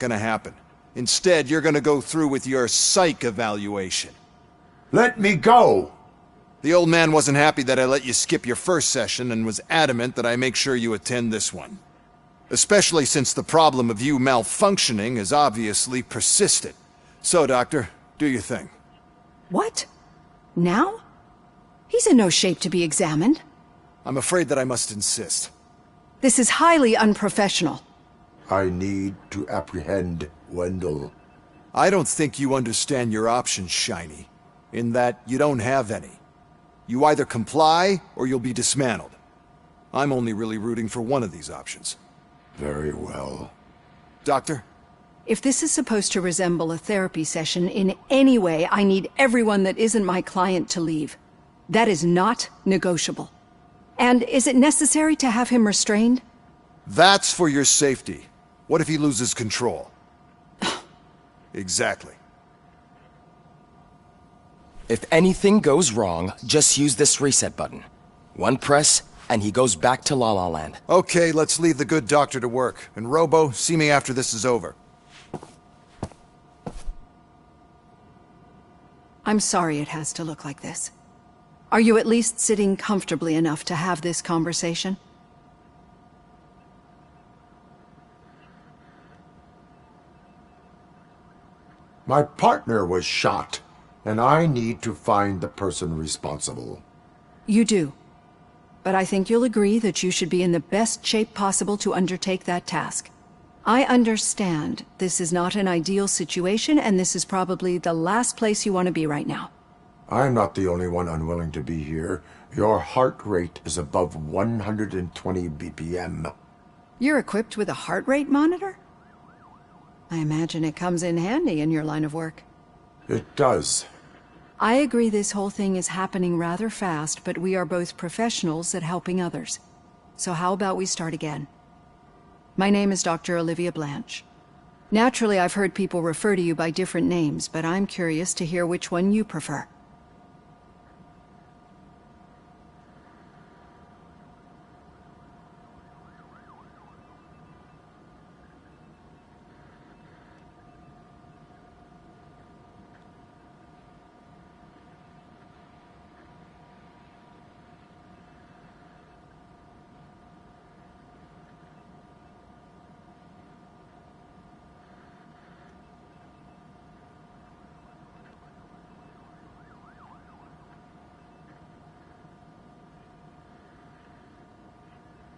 gonna happen. Instead, you're gonna go through with your psych evaluation. Let me go! The old man wasn't happy that I let you skip your first session and was adamant that I make sure you attend this one. Especially since the problem of you malfunctioning has obviously persisted. So, Doctor, do your thing. What? Now? He's in no shape to be examined. I'm afraid that I must insist. This is highly unprofessional. I need to apprehend Wendell. I don't think you understand your options, Shiny. In that you don't have any. You either comply, or you'll be dismantled. I'm only really rooting for one of these options. Very well. Doctor? If this is supposed to resemble a therapy session in any way, I need everyone that isn't my client to leave. That is not negotiable. And is it necessary to have him restrained? That's for your safety. What if he loses control? Exactly. If anything goes wrong, just use this reset button. One press, and he goes back to La La Land. Okay, let's leave the good doctor to work. And Robo, see me after this is over. I'm sorry it has to look like this. Are you at least sitting comfortably enough to have this conversation? My partner was shot, and I need to find the person responsible. You do. But I think you'll agree that you should be in the best shape possible to undertake that task. I understand this is not an ideal situation, and this is probably the last place you want to be right now. I'm not the only one unwilling to be here. Your heart rate is above 120 BPM. You're equipped with a heart rate monitor? I imagine it comes in handy in your line of work. It does. I agree this whole thing is happening rather fast, but we are both professionals at helping others. So how about we start again? My name is Dr. Olivia Blanche. Naturally, I've heard people refer to you by different names, but I'm curious to hear which one you prefer.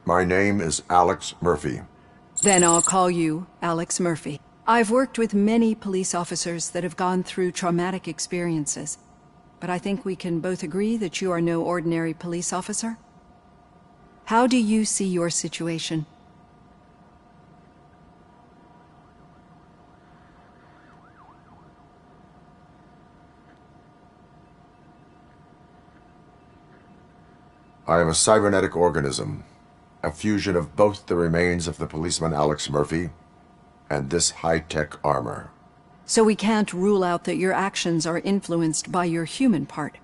My name is Alex Murphy. Then I'll call you Alex Murphy. I've worked with many police officers that have gone through traumatic experiences, but I think we can both agree that you are no ordinary police officer. How do you see your situation? I am a cybernetic organism, a fusion of both the remains of the policeman Alex Murphy and this high-tech armor. So we can't rule out that your actions are influenced by your human part.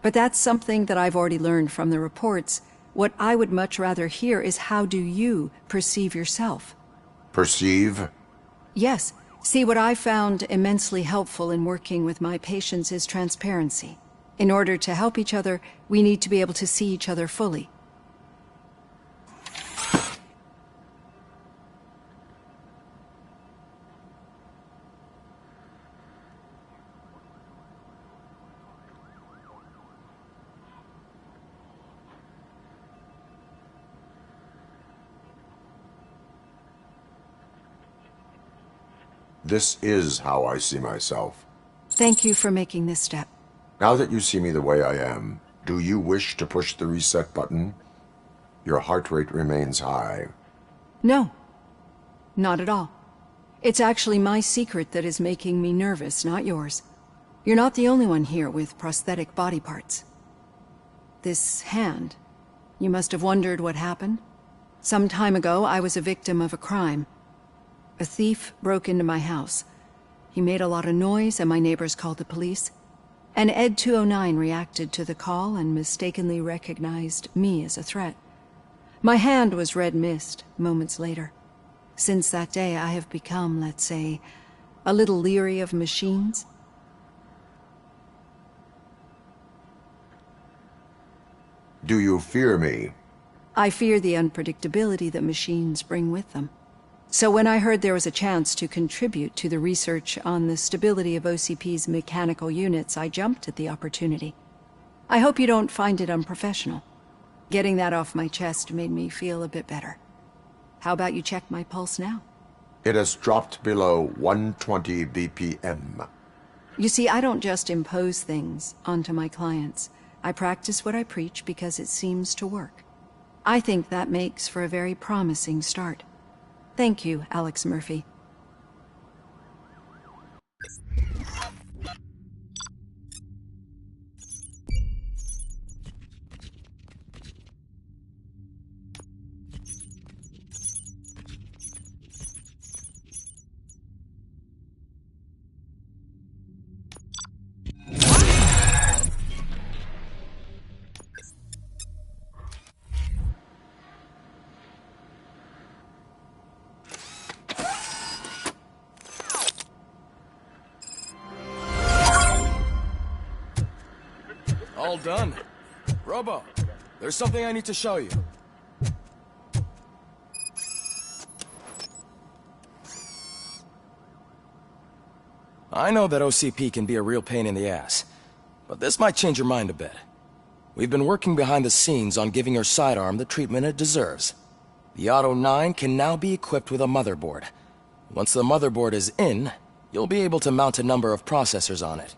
But that's something that I've already learned from the reports. What I would much rather hear is how do you perceive yourself? Perceive? Yes. See, what I found immensely helpful in working with my patients is transparency. In order to help each other, we need to be able to see each other fully. This is how I see myself. Thank you for making this step. Now that you see me the way I am, do you wish to push the reset button? Your heart rate remains high. No. Not at all. It's actually my secret that is making me nervous, not yours. You're not the only one here with prosthetic body parts. This hand, you must have wondered what happened. Some time ago, I was a victim of a crime. A thief broke into my house. He made a lot of noise and my neighbors called the police. And Ed 209 reacted to the call and mistakenly recognized me as a threat. My hand was red mist moments later. Since that day, I have become, let's say, a little leery of machines. Do you fear me? I fear the unpredictability that machines bring with them. So when I heard there was a chance to contribute to the research on the stability of OCP's mechanical units, I jumped at the opportunity. I hope you don't find it unprofessional. Getting that off my chest made me feel a bit better. How about you check my pulse now? It has dropped below 120 BPM. You see, I don't just impose things onto my clients. I practice what I preach because it seems to work. I think that makes for a very promising start. Thank you, Alex Murphy. All done. Robo, there's something I need to show you. I know that OCP can be a real pain in the ass, but this might change your mind a bit. We've been working behind the scenes on giving your sidearm the treatment it deserves. The Auto 9 can now be equipped with a motherboard. Once the motherboard is in, you'll be able to mount a number of processors on it.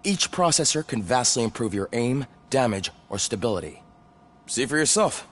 Each processor can vastly improve your aim, damage, or stability. See for yourself.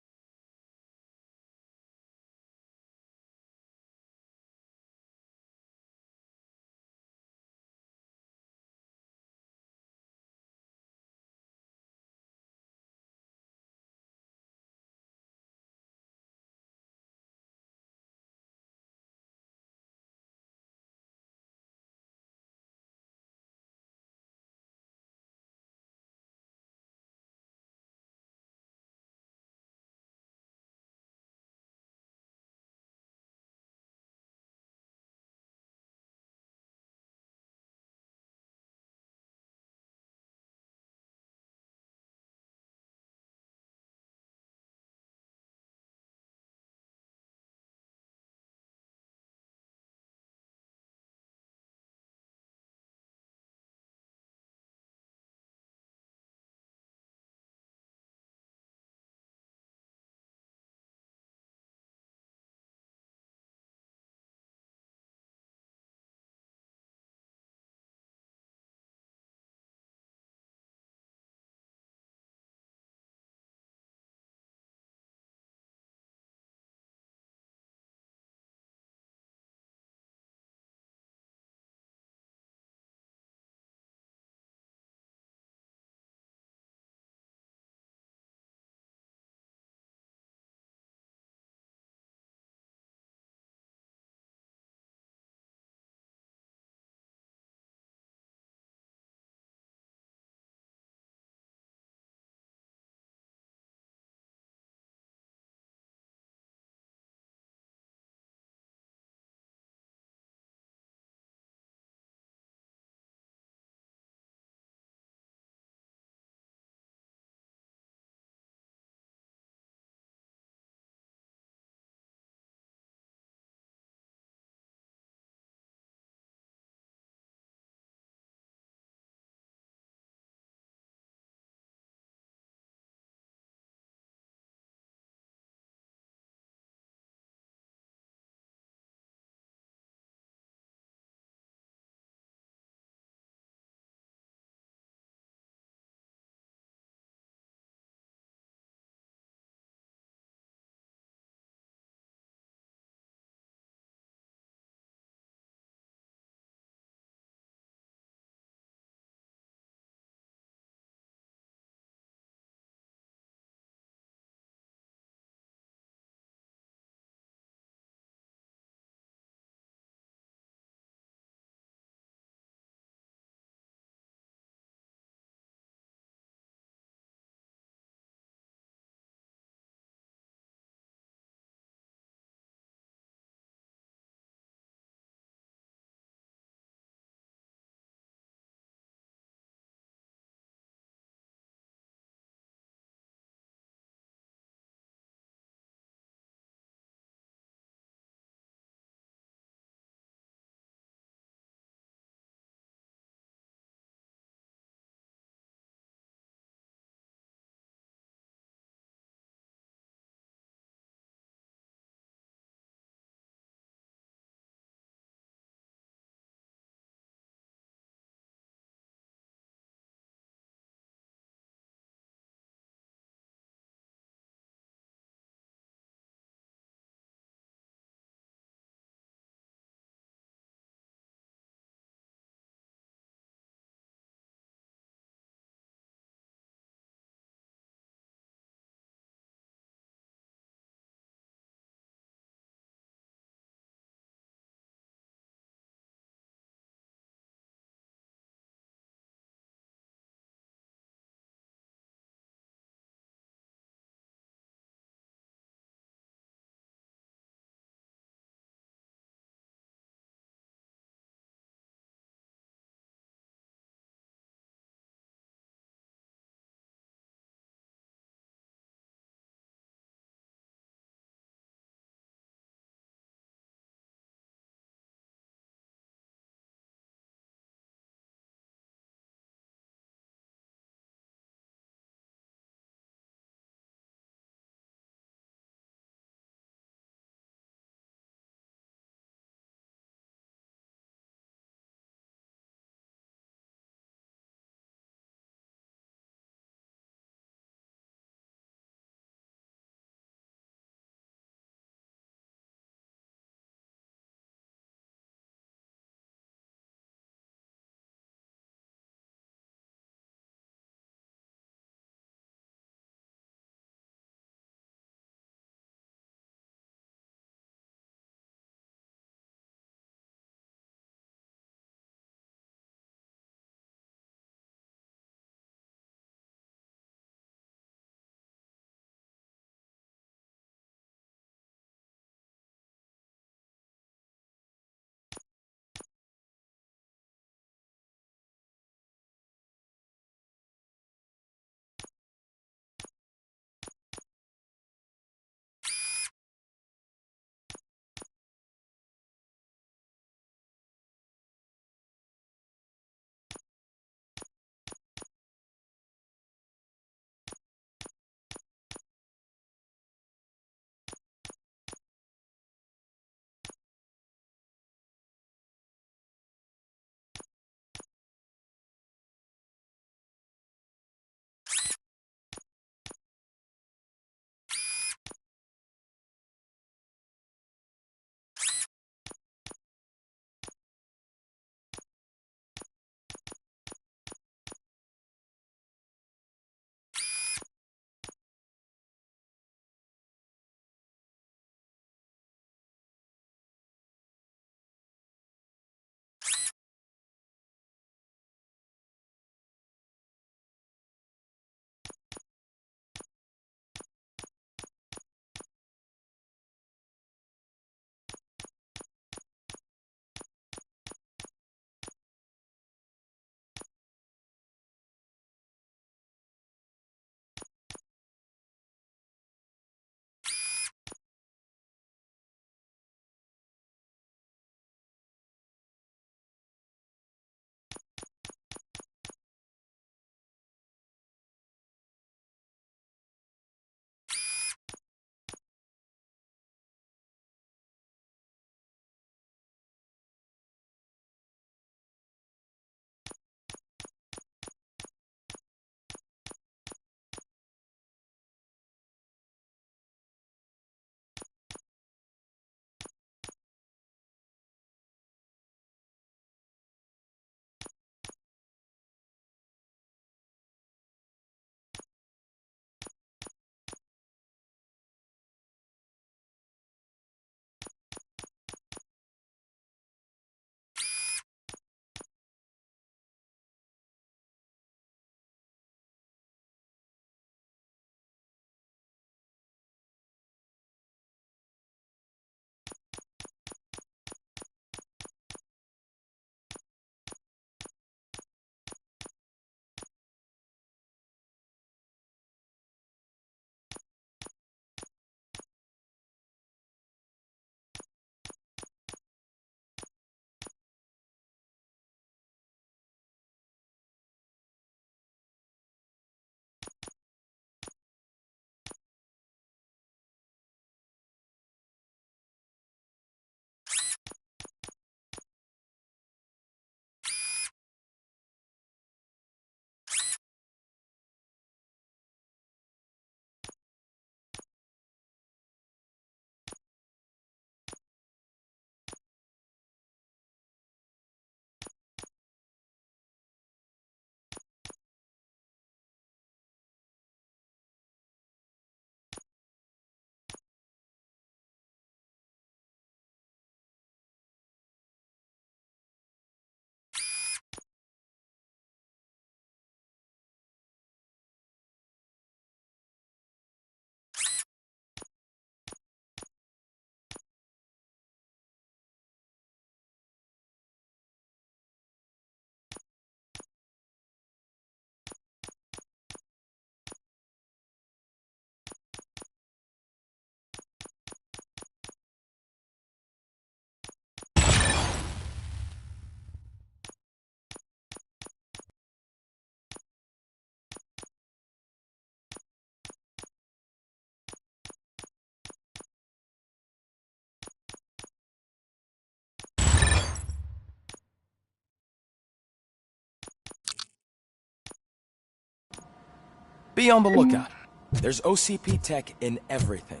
Be on the lookout. There's OCP tech in everything.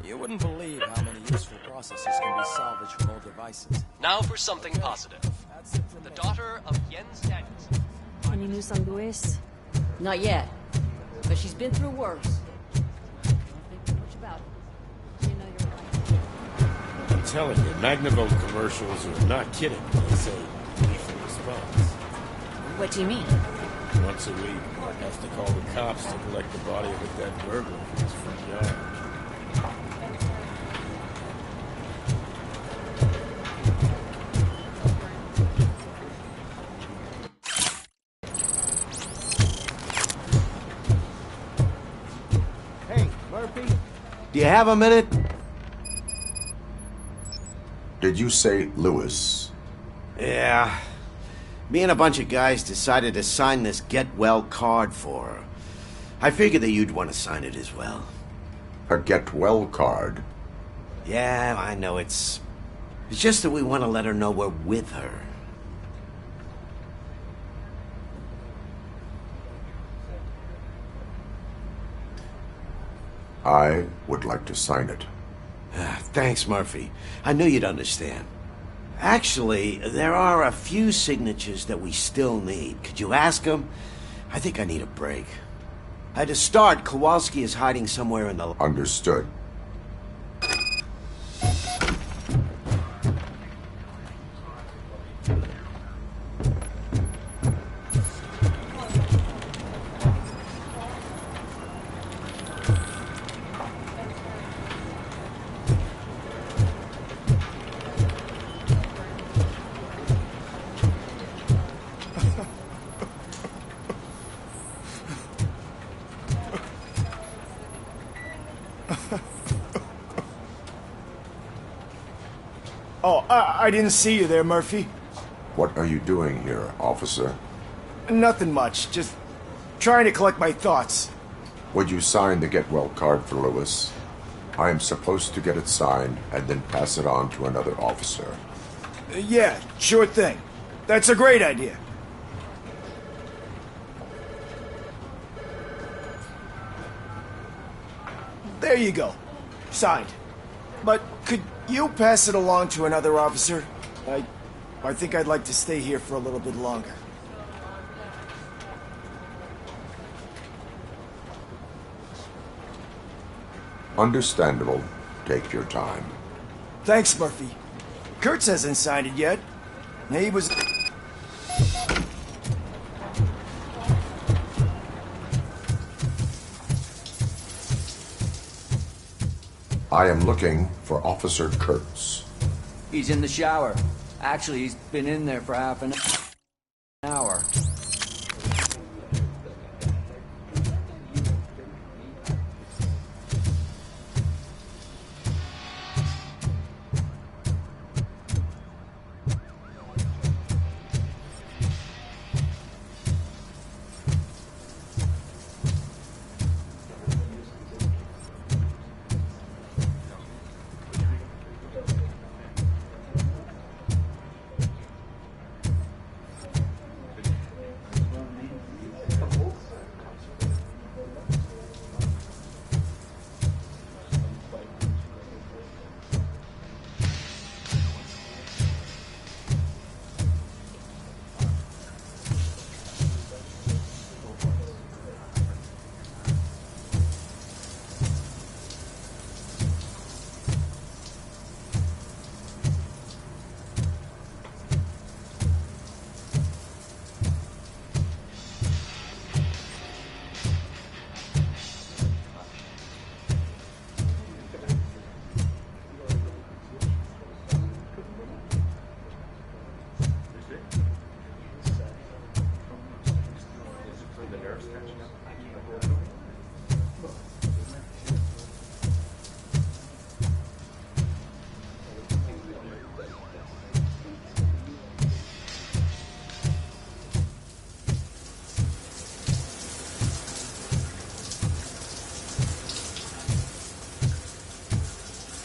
You wouldn't believe how many useful processes can be salvaged from old devices. Now for something positive. The daughter of Jens Danielson. Any news on Luis? Not yet, but she's been through worse. Don't think too much about it. You know you're right. I'm telling you, Magnavolt commercials are not kidding when they say lethal response. What do you mean? Once a week, Mark has to call the cops to collect the body of a dead burglar from his front yard. Hey, Murphy, do you have a minute? Did you say Lewis? Yeah. Me and a bunch of guys decided to sign this get well card for her. I figured that you'd want to sign it as well. A get well card? Yeah, I know it's just that we want to let her know we're with her. I would like to sign it. Thanks, Murphy. I knew you'd understand. Actually, there are a few signatures that we still need. Could you ask them? I think I need a break. To start, Kowalski is hiding somewhere in the... Understood. Oh, I didn't see you there, Murphy. What are you doing here, officer? Nothing much, just trying to collect my thoughts. Would you sign the get well card for Lewis? I am supposed to get it signed and then pass it on to another officer. Yeah, sure thing. That's a great idea. There you go. Signed. But could you pass it along to another officer? I think I'd like to stay here for a little bit longer. Understandable. Take your time. Thanks, Murphy. Kurtz hasn't signed it yet. He was... I am looking for Officer Kurtz. He's in the shower. Actually, he's been in there for half an hour.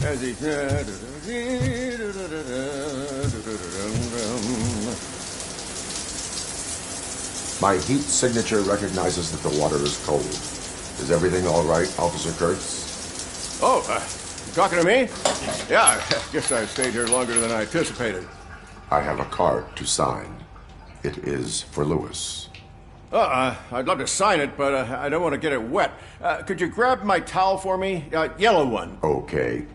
As he... My heat signature recognizes that the water is cold. Is everything all right, Officer Kurtz? Oh, you talking to me? Yeah, I guess I stayed here longer than I anticipated. I have a card to sign. It is for Lewis. I'd love to sign it, but I don't want to get it wet. Could you grab my towel for me? Yellow one. Okay.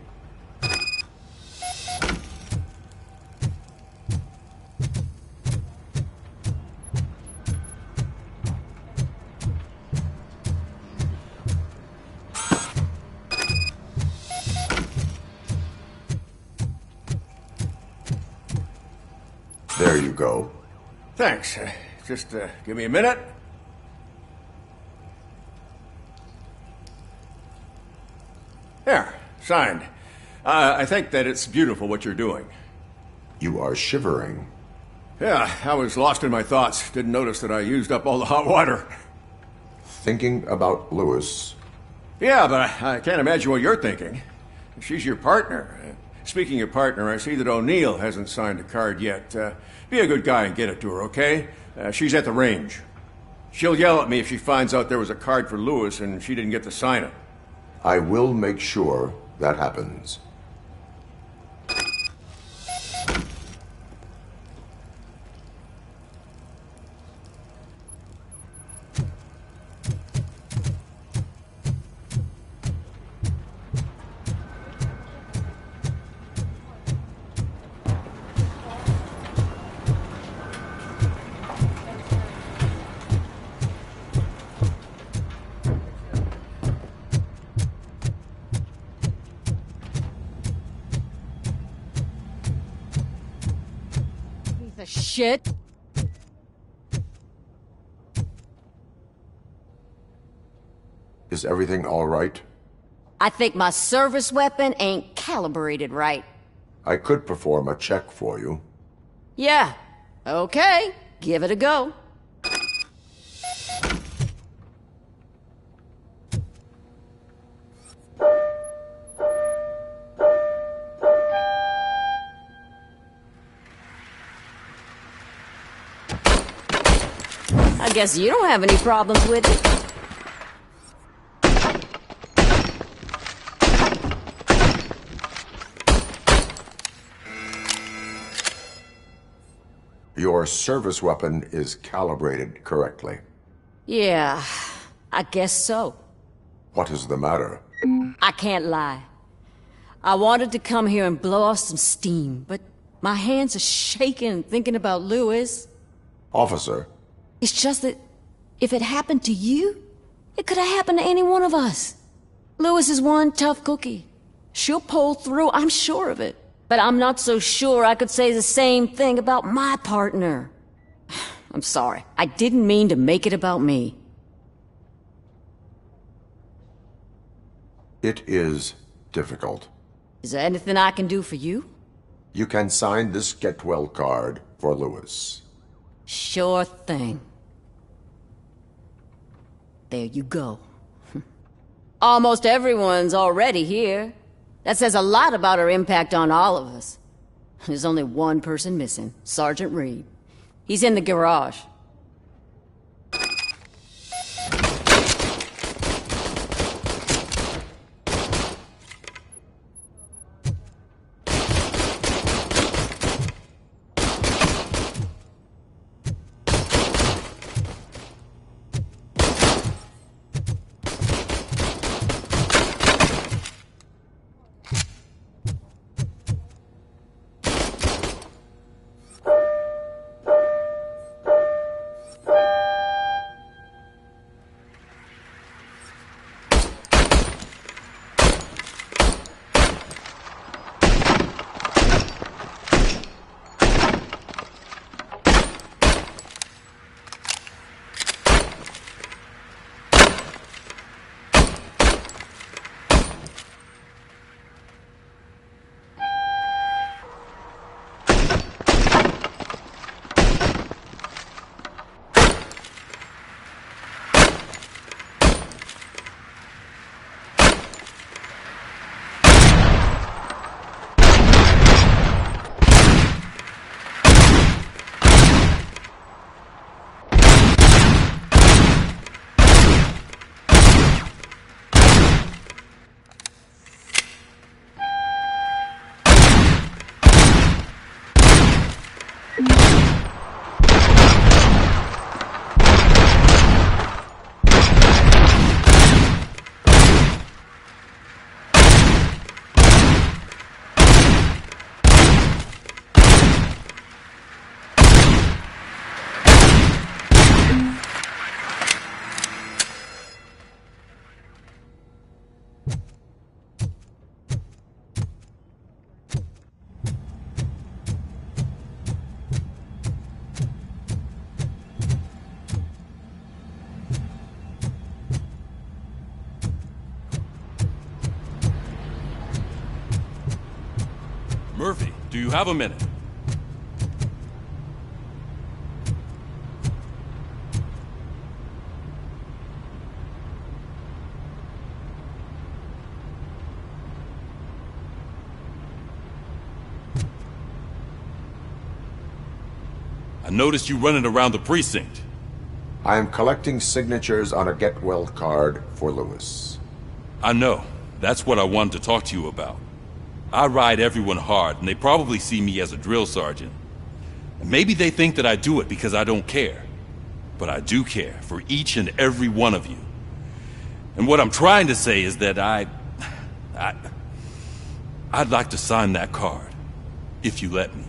There you go. Thanks. Just give me a minute. There, signed. I think that it's beautiful what you're doing. You are shivering. Yeah, I was lost in my thoughts. Didn't notice that I used up all the hot water. Thinking about Lewis. Yeah, but I can't imagine what you're thinking. She's your partner. Speaking of partner, I see that O'Neill hasn't signed a card yet. Be a good guy and get it to her, okay? She's at the range. She'll yell at me if she finds out there was a card for Lewis and she didn't get to sign it. I will make sure that happens. Shit. Is everything all right? I think my service weapon ain't calibrated right. I could perform a check for you. Yeah. Okay. Give it a go. I guess you don't have any problems with it. Your service weapon is calibrated correctly. Yeah, I guess so. What is the matter? I can't lie. I wanted to come here and blow off some steam, but my hands are shaking thinking about Lewis. Officer. It's just that if it happened to you, it could have happened to any one of us. Lewis is one tough cookie. She'll pull through, I'm sure of it. But I'm not so sure I could say the same thing about my partner. I'm sorry. I didn't mean to make it about me. It is difficult. Is there anything I can do for you? You can sign this get well card for Lewis. Sure thing. There you go. Almost everyone's already here. That says a lot about her impact on all of us. There's only one person missing, Sergeant Reed. He's in the garage. Murphy, do you have a minute? I noticed you running around the precinct. I am collecting signatures on a get well card for Lewis. I know. That's what I wanted to talk to you about. I ride everyone hard, and they probably see me as a drill sergeant. And maybe they think that I do it because I don't care. But I do care for each and every one of you. And what I'm trying to say is that I'd like to sign that card, if you let me.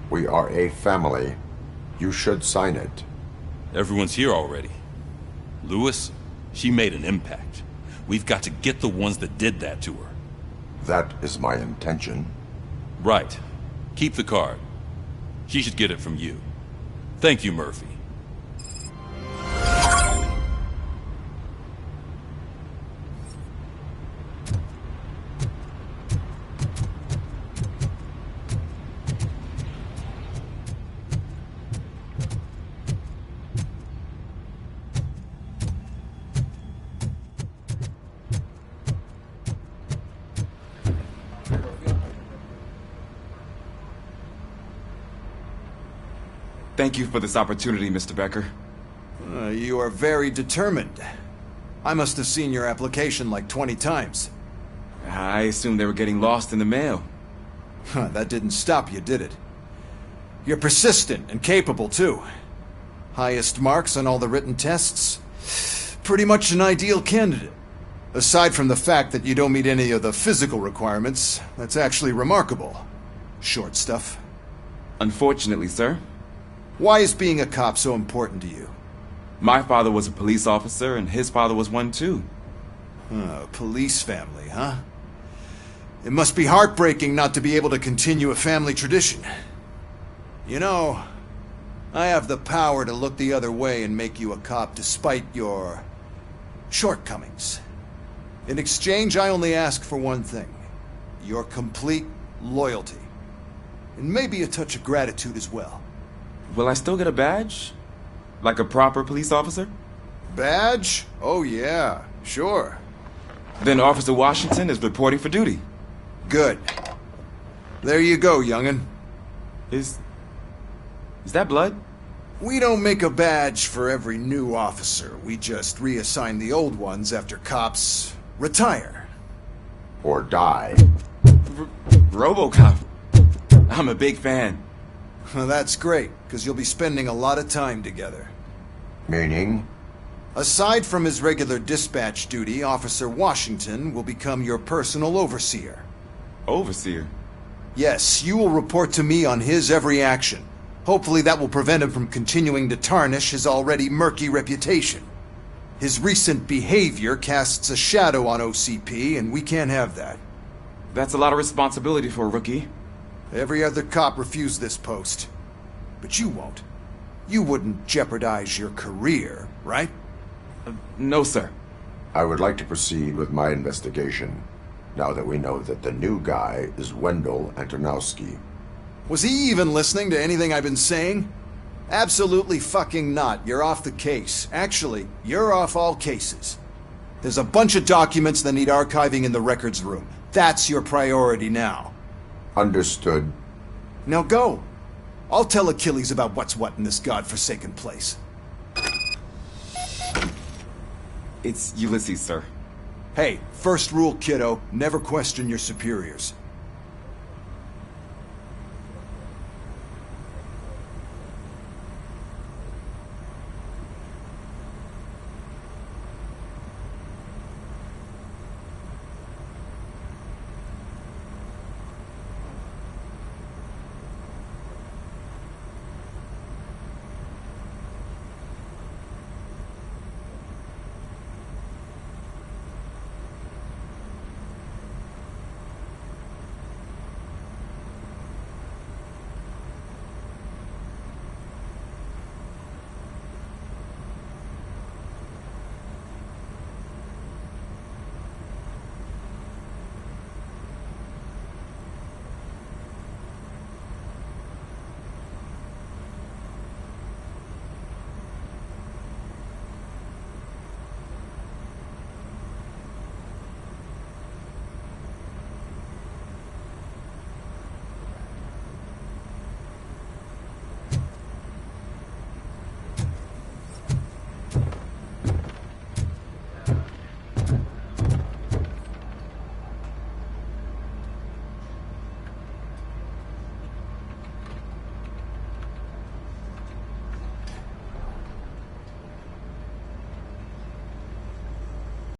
We are a family. You should sign it. Everyone's here already. Lewis, she made an impact. We've got to get the ones that did that to her. That is my intention. Right. Keep the card. She should get it from you. Thank you, Murphy. Thank you for this opportunity, Mr. Becker. You are very determined. I must have seen your application like 20 times. I assumed they were getting lost in the mail. That didn't stop you, did it? You're persistent and capable, too. Highest marks on all the written tests. Pretty much an ideal candidate. Aside from the fact that you don't meet any of the physical requirements, that's actually remarkable. Short stuff. Unfortunately, sir. Why is being a cop so important to you? My father was a police officer, and his father was one too. Police family, huh? It must be heartbreaking not to be able to continue a family tradition. You know, I have the power to look the other way and make you a cop despite your shortcomings. In exchange, I only ask for one thing. Your complete loyalty. And maybe a touch of gratitude as well. Will I still get a badge? Like a proper police officer? Badge? Oh yeah, sure. Then Officer Washington is reporting for duty. Good. There you go, young'un. Is that blood? We don't make a badge for every new officer. We just reassign the old ones after cops retire. Or die. Robocop. I'm a big fan. That's great, because you'll be spending a lot of time together. Meaning? Aside from his regular dispatch duty, Officer Washington will become your personal overseer. Overseer? Yes, you will report to me on his every action. Hopefully that will prevent him from continuing to tarnish his already murky reputation. His recent behavior casts a shadow on OCP, and we can't have that. That's a lot of responsibility for a rookie. Every other cop refused this post. But you won't. You wouldn't jeopardize your career, right? No, sir. I would like to proceed with my investigation, now that we know that the new guy is Wendell Antonowski. Was he even listening to anything I've been saying? Absolutely fucking not. You're off the case. Actually, you're off all cases. There's a bunch of documents that need archiving in the records room. That's your priority now. Understood. Now go. I'll tell Achilles about what's what in this godforsaken place. It's Ulysses, sir. Hey, first rule, kiddo, never question your superiors.